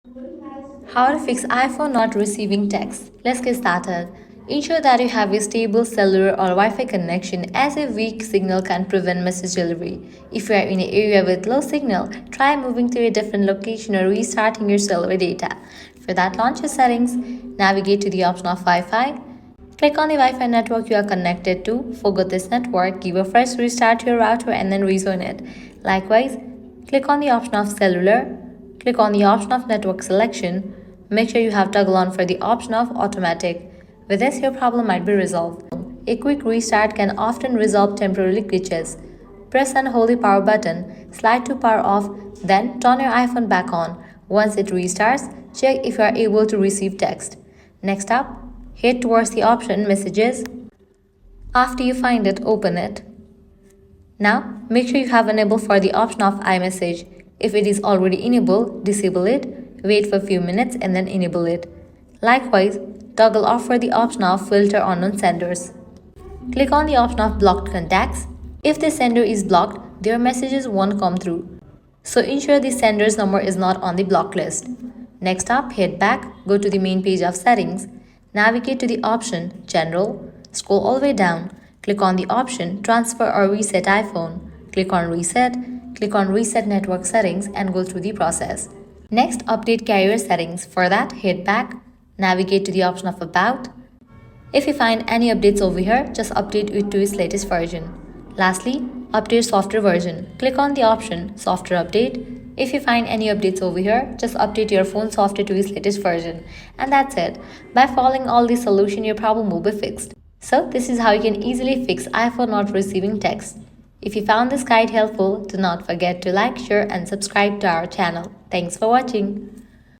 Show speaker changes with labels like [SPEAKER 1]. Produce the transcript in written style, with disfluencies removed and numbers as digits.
[SPEAKER 1] How to fix iPhone not receiving text. Let's get started. Ensure that you have a stable cellular or Wi-Fi connection, as a weak signal can prevent message delivery. If you are in an area with low signal, try moving to a different location or restarting your cellular data. For that, launch your settings, navigate to the option of Wi-Fi. Click on the Wi-Fi network you are connected to. Forget this network, give a fresh restart to your router and then rejoin it. Likewise, click on the option of cellular. Click on the option of network selection. Make sure you have toggle on for the option of automatic. With this, your problem might be resolved. A quick restart can often resolve temporary glitches. Press and hold the power button, slide to power off, then turn your iPhone back on. Once it restarts, check if you are able to receive text. Next up, head towards the option Messages. After you find it, open it. Now, make sure you have enabled for the option of iMessage. If it is already enabled, disable it, wait for a few minutes and then enable it. Likewise, toggle off for the option of Filter Unknown Senders. Click on the option of Blocked Contacts. If the sender is blocked, their messages won't come through. So ensure the sender's number is not on the block list. Next up, head back, go to the main page of settings, navigate to the option General, scroll all the way down, click on the option Transfer or Reset iPhone, click on Reset Network Settings and go through the process. Next, update carrier settings. For that, head back, navigate to the option of About. If you find any updates over here, just update it to its latest version. Lastly, update software version. Click on the option Software Update. If you find any updates over here, just update your phone software to its latest version. And that's it. By following all these solutions, your problem will be fixed. So this is how you can easily fix iPhone not receiving text. If you found this guide helpful, do not forget to like, share and subscribe to our channel. Thanks for watching.